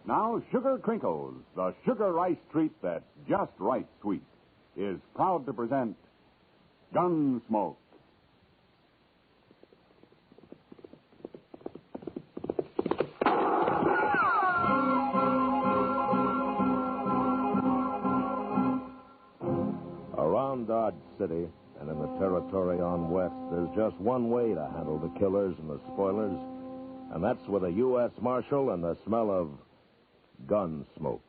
Now, Sugar Crinkles, the sugar rice treat that's just right sweet, is proud to present Gunsmoke. Around Dodge City and in the territory on west, there's just one way to handle the killers and the spoilers, and that's with a U.S. Marshal and the smell of Gunsmoke.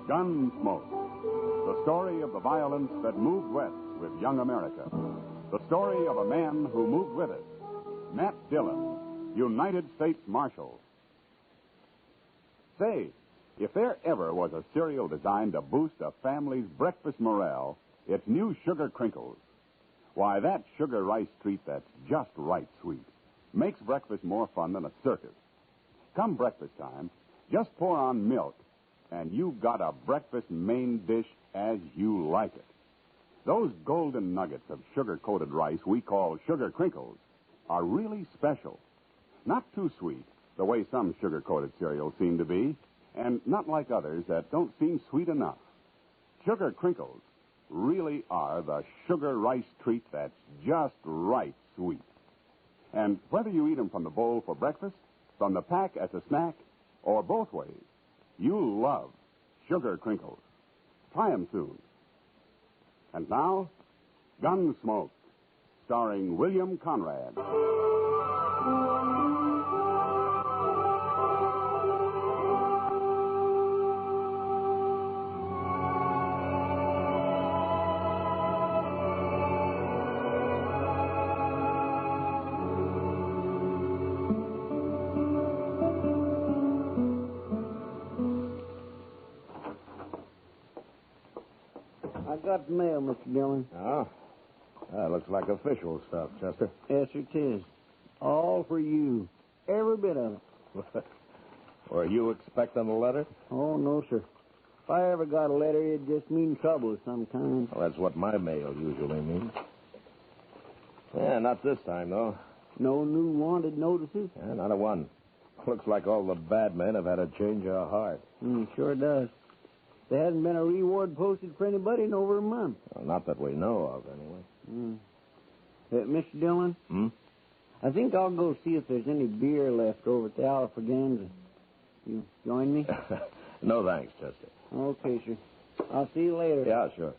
Gunsmoke, the story of the violence that moved west with young America. The story of a man who moved with it. Matt Dillon, United States Marshal. Say, if there ever was a cereal designed to boost a family's breakfast morale, it's new Sugar Crinkles. Why, that sugar rice treat that's just right sweet makes breakfast more fun than a circus. Come breakfast time, just pour on milk, and you've got a breakfast main dish as you like it. Those golden nuggets of sugar-coated rice we call Sugar Crinkles are really special. Not too sweet, the way some sugar-coated cereals seem to be, and not like others that don't seem sweet enough. Sugar Crinkles really are the sugar rice treat that's just right sweet. And whether you eat them from the bowl for breakfast, from the pack as a snack, or both ways, you'll love Sugar Crinkles. Try them soon. And now, Gunsmoke, starring William Conrad. I got the mail, Mr. Dillon. Oh? That looks like official stuff, Chester. Yes, it is. All for you. Every bit of it. Were you expecting a letter? Oh, no, sir. If I ever got a letter, it'd just mean trouble of some kind. Well, that's what my mail usually means. Yeah, not this time, though. No new wanted notices? Yeah, not a one. Looks like all the bad men have had a change of heart. Sure does. There hasn't been a reward posted for anybody in over a month. Well, not that we know of, anyway. Mr. Dillon? I think I'll go see if there's any beer left over at the Alfreganza. You join me? No thanks, Chester. Okay, sir. I'll see you later. Yeah, sure.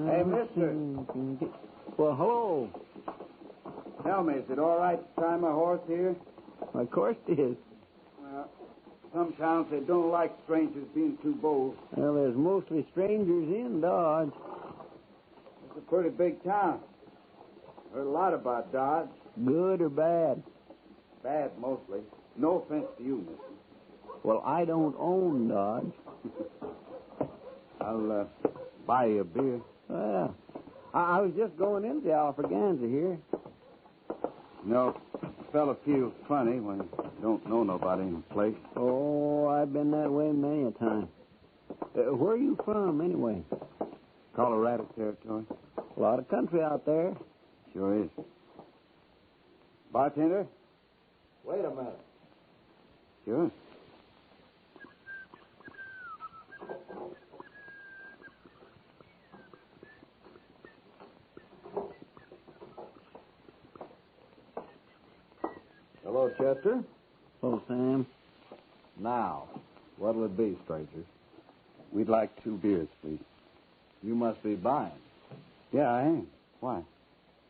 Hey, mister. Well, hello. Tell me, is it all right to try my horse here? Of course it is. Well, some towns, they don't like strangers being too bold. Well, there's mostly strangers in Dodge. It's a pretty big town. Heard a lot about Dodge. Good or bad? Bad, mostly. No offense to you, mister. Well, I don't own Dodge. I'll buy you a beer. Well, I was just going into the Alfreganza here. No, a fella feels funny when you don't know nobody in the place. Oh, I've been that way many a time. Where are you from, anyway? Colorado territory. A lot of country out there. Sure is. Bartender? Wait a minute. Sure. Hello, Chester. Hello, Sam. Now, what'll it be, stranger? We'd like 2 beers, please. You must be buying. Yeah, I am. Why?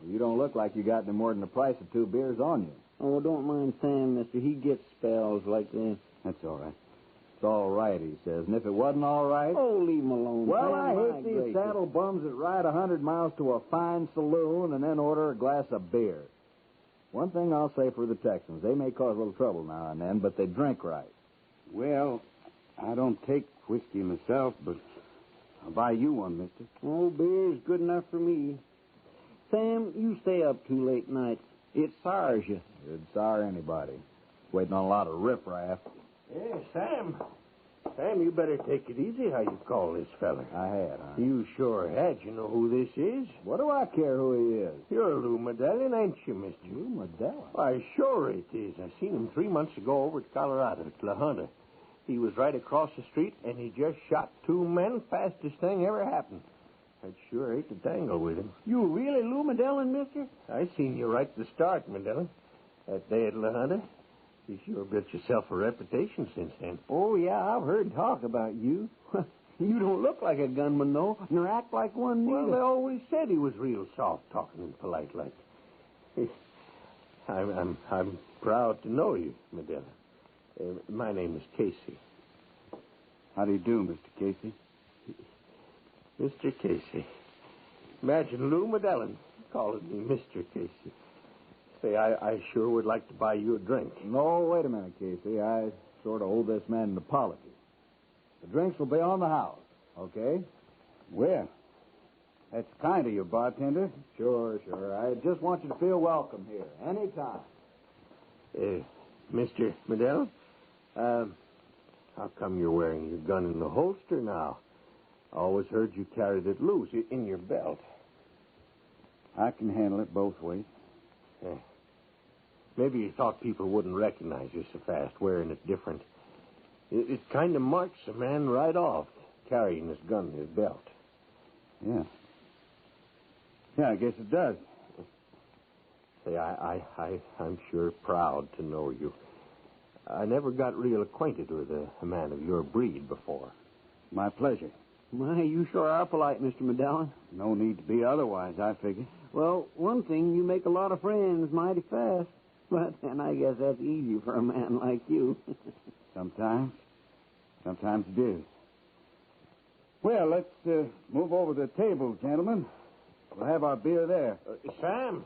Well, you don't look like you got any more than the price of 2 beers on you. Oh, don't mind Sam, mister. He gets spells like this. That's all right. It's all right, he says. And if it wasn't all right... Oh, leave him alone. Well, Sam, I my hate these gracious. saddle bums that ride 100 miles to a fine saloon and then order a glass of beer. One thing I'll say for the Texans, they may cause a little trouble now and then, but they drink right. Well, I don't take whiskey myself, but I'll buy you one, mister. Oh, beer's good enough for me. Sam, you stay up too late nights. It sours you. It'd sour anybody. Waiting on a lot of riffraff. Yeah, Sam. Sam, you better take it easy how you call this fella. I had, huh? You sure had. You know who this is? What do I care who he is? You're Lou Medallion, ain't you, mister? Lou Medallion? Why, sure it is. I seen him 3 months ago over at Colorado, at La Junta. He was right across the street, and he just shot 2 men. Fastest thing ever happened. I'd sure hate to tangle with him. You really Lou Medallion, mister? I seen you right at the start, Medallion. That day at La Junta. You sure built yourself a reputation since then. Oh, yeah, I've heard talk about you. You don't look like a gunman, though, nor act like one Well, neither. they always said he was real soft-talking and polite like. I'm proud to know you, Medallion. My name is Casey. How do you do, Mr. Casey? Mr. Casey. Imagine Lou Medallion calling me Mr. Casey. Say, I sure would like to buy you a drink. No, wait a minute, Casey. I sort of owe this man an apology. The drinks will be on the house, okay? Well, that's kind of you, bartender. Sure. I just want you to feel welcome here, anytime. Mr. Medallion, how come you're wearing your gun in the holster now? I always heard you carried it loose in your belt. I can handle it both ways. Maybe you thought people wouldn't recognize you so fast wearing it different. It kind of marks a man right off, carrying his gun in his belt. Yeah. Yeah, I guess it does. Say, I'm sure proud to know you. I never got real acquainted with a man of your breed before. My pleasure. My, you sure are polite, Mr. Medallion. No need to be otherwise, I figure. Well, one thing, you make a lot of friends mighty fast. But then I guess that's easy for a man like you. Sometimes. Sometimes it is. Well, let's move over to the table, gentlemen. We'll have our beer there. Sam,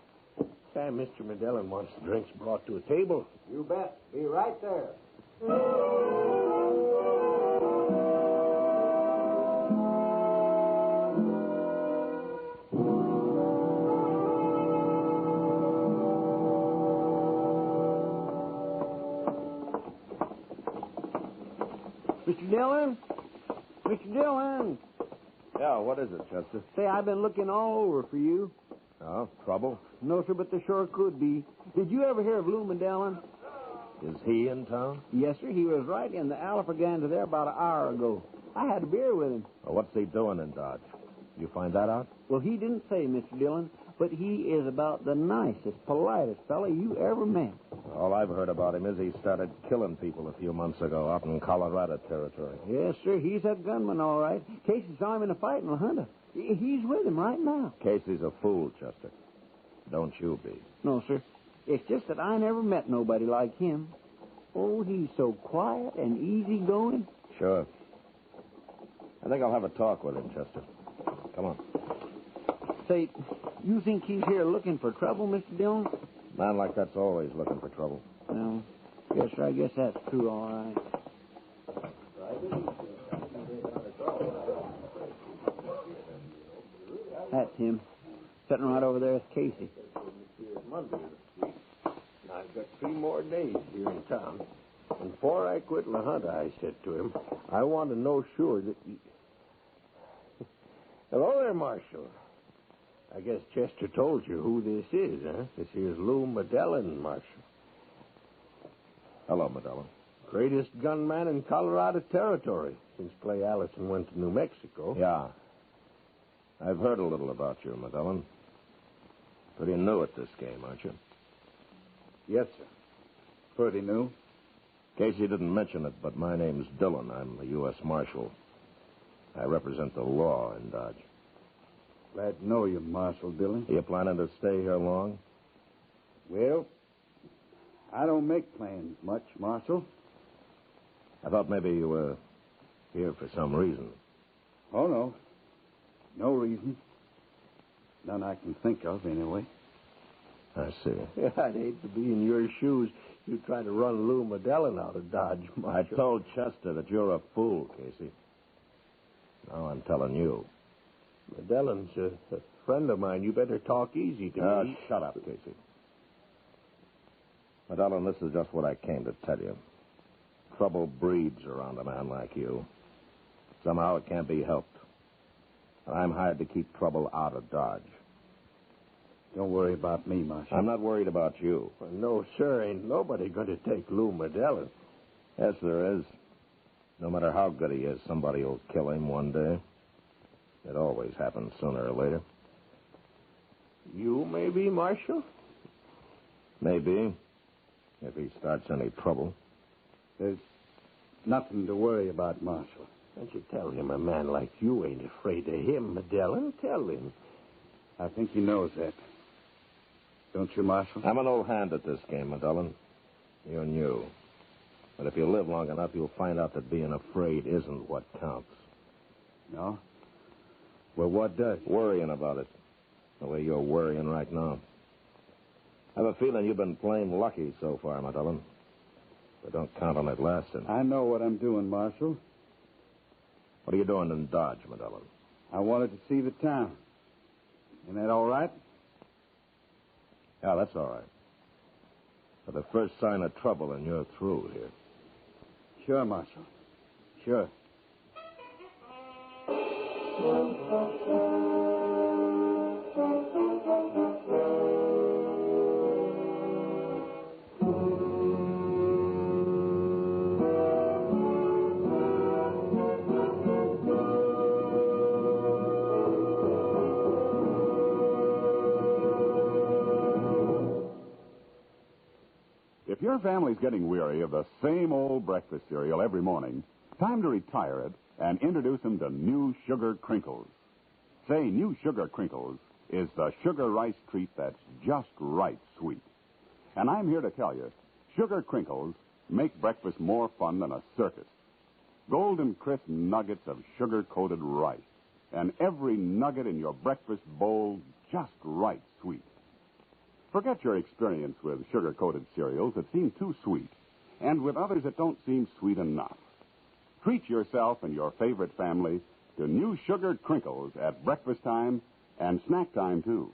Mr. Medallion wants the drinks brought to a table. You bet. Be right there. Mr. Dillon? Mr. Dillon? Yeah, what is it, Chester? Say, I've been looking all over for you. Oh, trouble? No, sir, but there sure could be. Did you ever hear of Lou Medallion? Is he in town? Yes, sir. He was right in the Alafraganda there about an hour ago. I had a beer with him. Well, what's he doing in Dodge? You find that out? Well, he didn't say, Mr. Dillon, but he is about the nicest, politest fellow you ever met. All I've heard about him is he started killing people a few months ago out in Colorado territory. Yes, sir. He's that gunman, all right. Casey saw him in a fight in La Junta. He's with him right now. Casey's a fool, Chester. Don't you be. No, sir. It's just that I never met nobody like him. Oh, he's so quiet and easygoing. Sure. I think I'll have a talk with him, Chester. Come on. Say, you think he's here looking for trouble, Mr. Dillon? Man like that's always looking for trouble. No. Yes, sir. I guess that's true, all right. That's him. Sitting right over there with Casey. Monday this week. I've got 3 more days here in town. And before I quit La Junta, I said to him, I want to know sure that you... Hello there, Marshal. I guess Chester told you who this is, huh? This here's Lou Medallion, Marshal. Hello, Medallion. Greatest gunman in Colorado territory since Clay Allison went to New Mexico. Yeah. I've heard a little about you, Medallion. Pretty new at this game, aren't you? Yes, sir. Pretty new. Casey didn't mention it, but my name's Dillon. I'm the U.S. Marshal. I represent the law in Dodge. Glad to know you, Marshal Dillon. You planning to stay here long? Well, I don't make plans much, Marshal. I thought maybe you were here for some reason. Oh, no. No reason. None I can think of, anyway. I see. I'd hate to be in your shoes. You try to run Lou Medallion out of Dodge, I Marshal. told Chester that you're a fool, Casey. Oh, I'm telling you. Madellen's a friend of mine. You better talk easy to me. Shut up, Casey. Madellen, this is just what I came to tell you. Trouble breeds around a man like you. Somehow it can't be helped. And I'm hired to keep trouble out of Dodge. Don't worry about me, Marshal. I'm not worried about you. Well, no, sir. Ain't nobody going to take Lou Madellen. Yes, there is. No matter how good he is, somebody will kill him one day. It always happens sooner or later. You, maybe, Marshal? Maybe. If he starts any trouble. There's nothing to worry about, Marshal. Don't you tell him a man like you ain't afraid of him, Madellen. Tell him. I think he knows that. Don't you, Marshal? I'm an old hand at this game, Madellen. You're new. But if you live long enough, you'll find out that being afraid isn't what counts. No? Well, what does? Worrying about it. The way you're worrying right now. I have a feeling you've been plain lucky so far, Madellen. But don't count on it lasting. I know what I'm doing, Marshal. What are you doing in Dodge, Madellen? I wanted to see the town. Isn't that all right? Yeah, that's all right. For the first sign of trouble, and you're through here. Sure, Marshal. Sure. If your family's getting weary of the same old breakfast cereal every morning, time to retire it and introduce them to New Sugar Crinkles. Say, New Sugar Crinkles is the sugar rice treat that's just right sweet. And I'm here to tell you, Sugar Crinkles make breakfast more fun than a circus. Golden crisp nuggets of sugar-coated rice, and every nugget in your breakfast bowl just right sweet. Forget your experience with sugar-coated cereals that seem too sweet, and with others that don't seem sweet enough. Treat yourself and your favorite family to New Sugar Crinkles at breakfast time and snack time, too.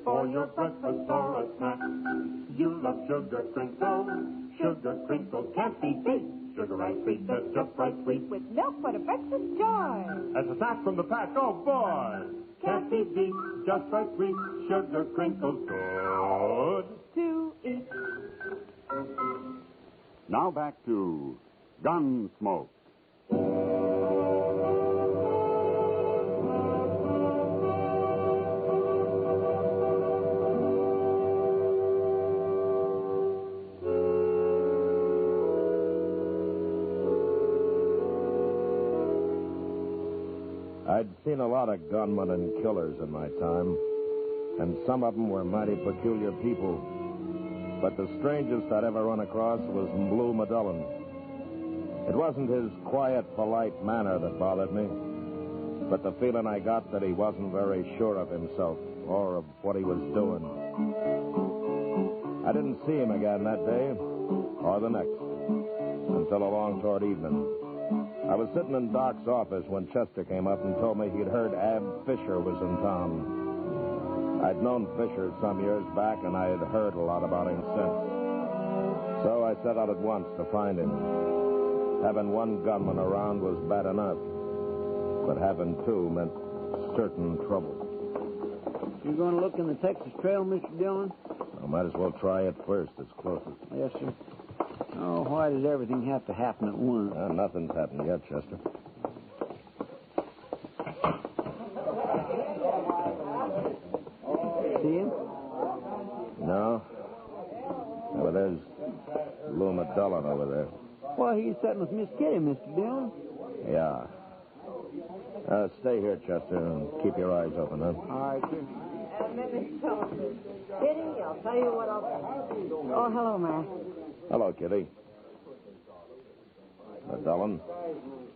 For your breakfast or a snack, you love Sugar Crinkles. Sugar Crinkles can't be beat. Sugar rice treat that's just right sweet. With milk for the breakfast joy. As a snack from the pack, oh boy! Can't be beat, just right sweet. Sugar Crinkles good to eat. Now back to Gunsmoke. I'd seen a lot of gunmen and killers in my time, and some of them were mighty peculiar people. But the strangest I'd ever run across was Lou Madellen. It wasn't his quiet, polite manner that bothered me, but the feeling I got that he wasn't very sure of himself or of what he was doing. I didn't see him again that day or the next until along toward evening. I was sitting in Doc's office when Chester came up and told me he'd heard Ab Fisher was in town. I'd known Fisher some years back, and I had heard a lot about him since. So I set out at once to find him. Having one gunman around was bad enough, but having two meant certain trouble. You going to look in the Texas Trail, Mr. Dillon? I might as well try it first. It's closest. Yes, sir. Oh, why does everything have to happen at once? Nothing's happened yet, Chester. See him? No. Well, there's Lou Madellen over there. Well, he's sitting with Miss Kitty, Mr. Dillon. Yeah. Stay here, Chester, and keep your eyes open, huh? All right, sir. Mrs. Thompson. Kitty, I'll tell you what I'll do. Oh, hello, Ma. Hello, Kitty. Madellen.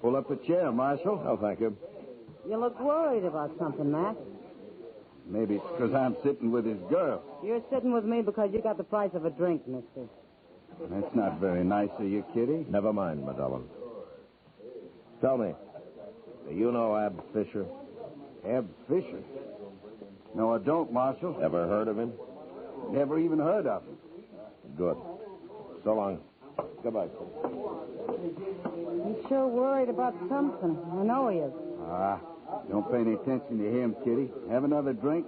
Pull up a chair, Marshal. Oh, thank you. You look worried about something, Matt. Maybe it's because I'm sitting with his girl. You're sitting with me because you got the price of a drink, mister. That's not very nice of you, Kitty. Never mind, Madellen. Tell me, do you know Ab Fisher? Ab Fisher? No, I don't, Marshal. Ever heard of him? Never even heard of him. Good. So long. Goodbye. He's sure worried about something. I know he is. Don't pay any attention to him, Kitty. Have another drink?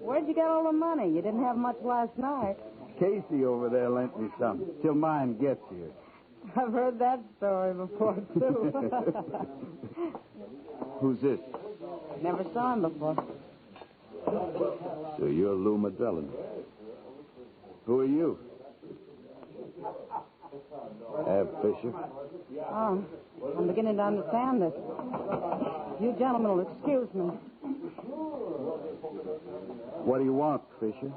Where'd you get all the money? You didn't have much last night. Casey over there lent me some till mine gets here. I've heard that story before, too. Who's this? Never saw him before. So you're Lou Magellan. Who are you? Ab Fisher? Oh, I'm beginning to understand this. You gentlemen will excuse me. What do you want, Fisher?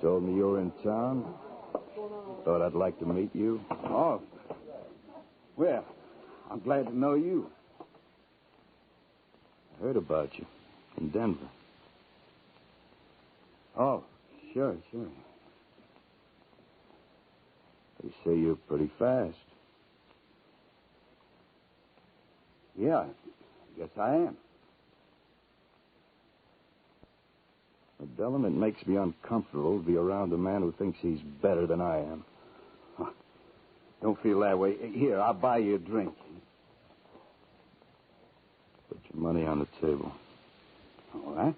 Told me you were in town. Thought I'd like to meet you. Oh. Well, I'm glad to know you. I heard about you in Denver. Oh, sure. They say you're pretty fast. Yeah, I guess I am. Magellan, it makes me uncomfortable to be around a man who thinks he's better than I am. Don't feel that way. Here, I'll buy you a drink. Put your money on the table. All right.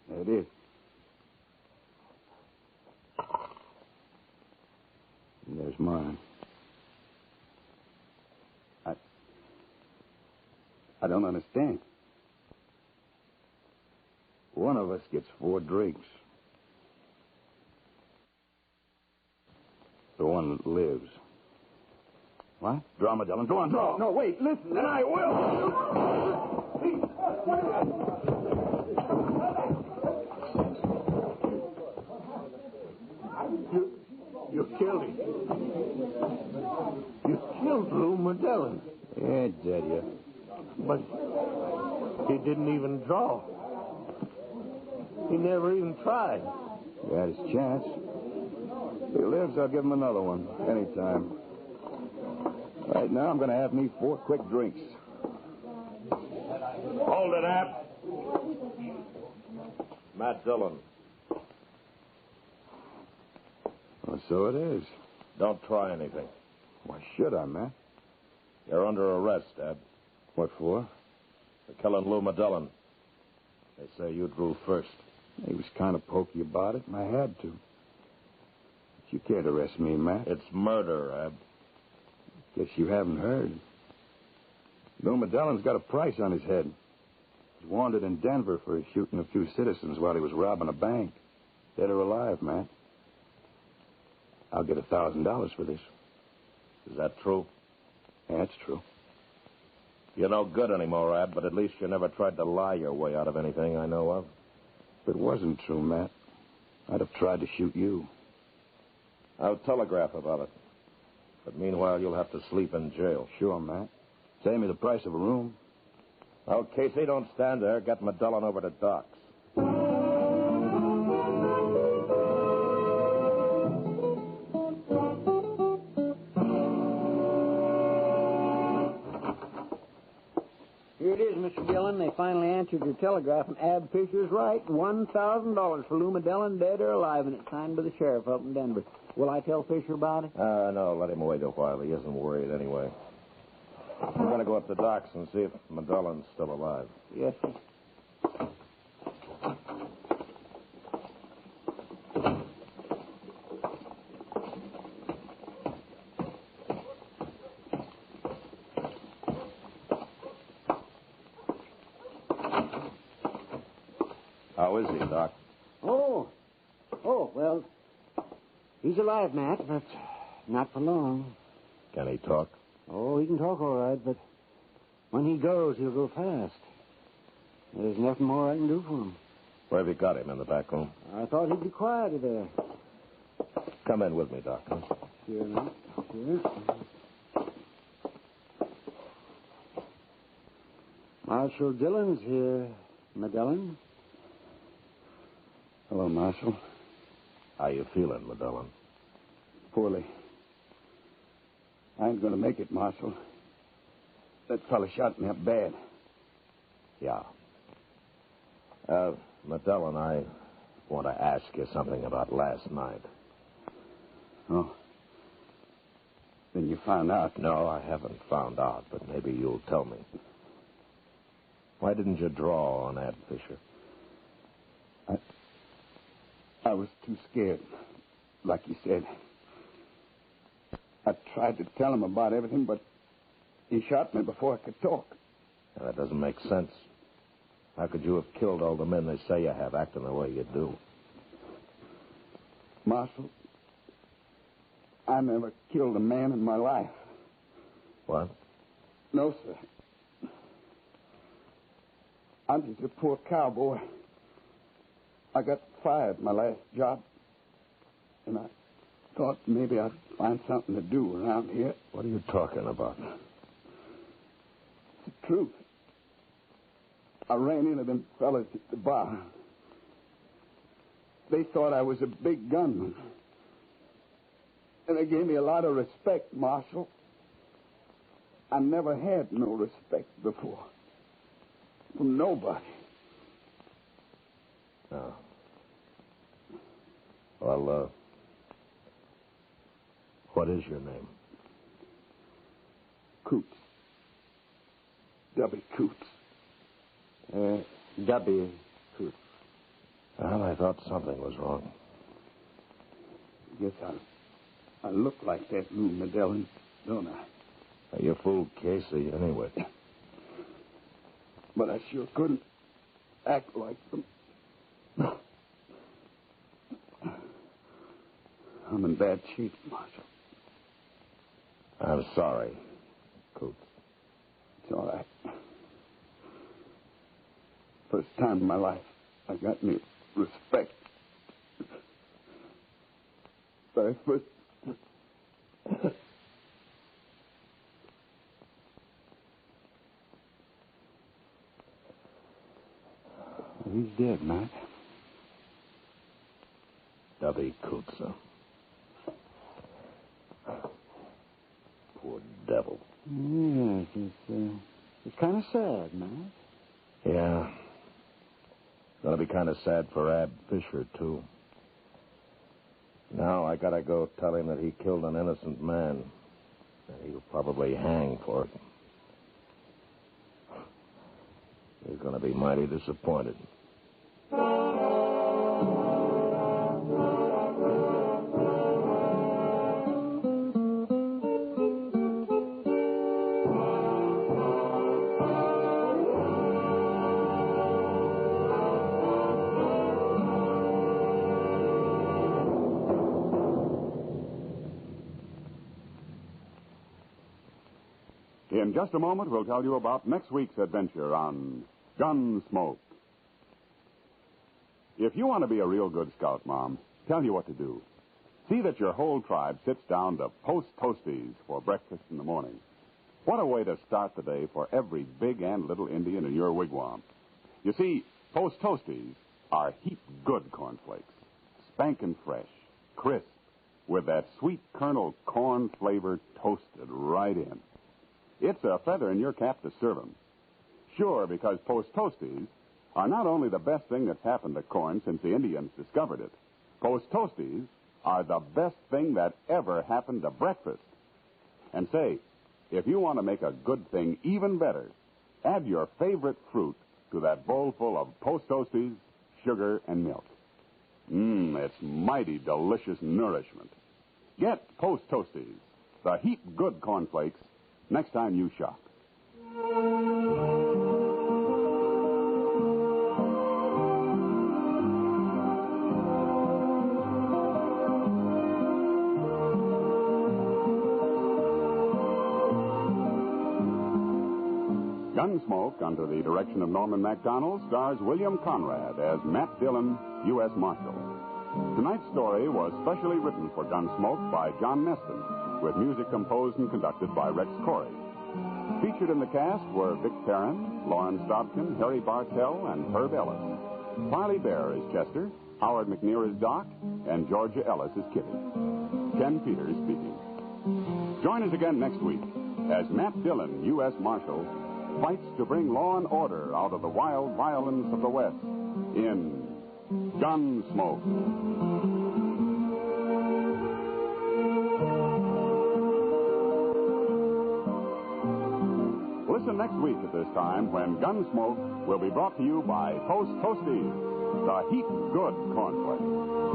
There it is. And there's mine. I don't understand. One of us gets 4 drinks. The one that lives. What? Draw, Magellan. Go on, draw. No, wait, listen. And I will. You killed him. You killed Lou Magellan. Yeah, did you? But he didn't even draw. He never even tried. He had his chance. If he lives, I'll give him another one. Anytime. Right now, I'm going to have me 4 quick drinks. Hold it, Ab. Matt Dillon. Well, so it is. Don't try anything. Why should I, Matt? You're under arrest, Ab. What for? For killing Lou Magellan. They say you drew first. He was kind of pokey about it, and I had to. But you can't arrest me, Matt. It's murder, Ab. Guess you haven't heard. Lou Magellan's got a price on his head. He's wanted in Denver for shooting a few citizens while he was robbing a bank. Dead or alive, Matt. I'll get $1,000 for this. Is that true? Yeah, it's true. You're no good anymore, Ab, but at least you never tried to lie your way out of anything I know of. If it wasn't true, Matt, I'd have tried to shoot you. I'll telegraph about it. But meanwhile, you'll have to sleep in jail. Sure, Matt. Save me the price of a room. Well, Casey, don't stand there. Get Magellan over to Doc's. Here it is, Mr. Dillon. They finally answered your telegraph, and Ab Fisher's right. $1,000 for Lou Magellan, dead or alive, and it's signed by the sheriff up in Denver. Will I tell Fisher about it? No, let him wait a while. He isn't worried anyway. We're going to go up to Doc's and see if Magellan's still alive. Yes, sir. How is he, Doc? Oh, well, he's alive, Matt, but not for long. Can he talk? Oh, he can talk all right, but when he goes, he'll go fast. There's nothing more I can do for him. Where have you got him? In the back room? I thought he'd be quieter there. Come in with me, Doc. Huh? Sure, Matt. Sure. Marshal Dillon's here, Magellan. Hello, Marshal. How you feeling, Magellan? Poorly. I ain't going to make it, Marshal. That fella shot me up bad. Yeah. Medellin, I want to ask you something about last night. Oh. Then you found out? No, I haven't found out, but maybe you'll tell me. Why didn't you draw on Ab Fisher? I was too scared, like you said. I tried to tell him about everything, but he shot me before I could talk. Now, that doesn't make sense. How could you have killed all the men they say you have acting the way you do? Marshal, I never killed a man in my life. What? No, sir. I'm just a poor cowboy. I got fired my last job, and I thought maybe I'd find something to do around here. What are you talking about? It's the truth. I ran into them fellas at the bar. They thought I was a big gunman. And they gave me a lot of respect, Marshal. I never had no respect before. From nobody. Oh. Well, what is your name? Coots. W. Coots. W. Coots. Well, I thought something was wrong. Guess I look like that Lou Medellin, don't I? Well, you fooled Casey anyway. But I sure couldn't act like them. I'm in bad shape, Marshal. I'm sorry, Coots. It's all right. First time in my life I got any respect. Very first. He's dead, Matt. W. Coots, huh? Poor devil. Yes, it's kind of sad, Matt. Yeah. It's going to be kind of sad for Ab Fisher, too. Now I got to go tell him that he killed an innocent man. And he'll probably hang for it. He's going to be mighty disappointed. In just a moment, we'll tell you about next week's adventure on Gunsmoke. If you want to be a real good scout, Mom, tell you what to do. See that your whole tribe sits down to Post Toasties for breakfast in the morning. What a way to start the day for every big and little Indian in your wigwam. You see, Post Toasties are heap good cornflakes, spankin' fresh, crisp, with that sweet kernel corn flavor toasted right in. It's a feather in your cap to serve 'em. Sure, because Post Toasties are not only the best thing that's happened to corn since the Indians discovered it. Post Toasties are the best thing that ever happened to breakfast. And say, if you want to make a good thing even better, add your favorite fruit to that bowl full of Post Toasties, sugar, and milk. It's mighty delicious nourishment. Get Post Toasties, the heap good cornflakes, next time you shop. Gunsmoke, under the direction of Norman MacDonald, stars William Conrad as Matt Dillon, U.S. Marshal. Tonight's story was specially written for Gunsmoke by John Neston, with music composed and conducted by Rex Corey. Featured in the cast were Vic Perrin, Lauren Stobkin, Harry Bartell, and Herb Ellis. Parley Bear is Chester, Howard McNear is Doc, and Georgia Ellis is Kitty. Ken Peters speaking. Join us again next week as Matt Dillon, U.S. Marshal, fights to bring law and order out of the wild violence of the West in Gunsmoke. Listen next week at this time when Gunsmoke will be brought to you by Toast Toasties, the heat good cornflakes.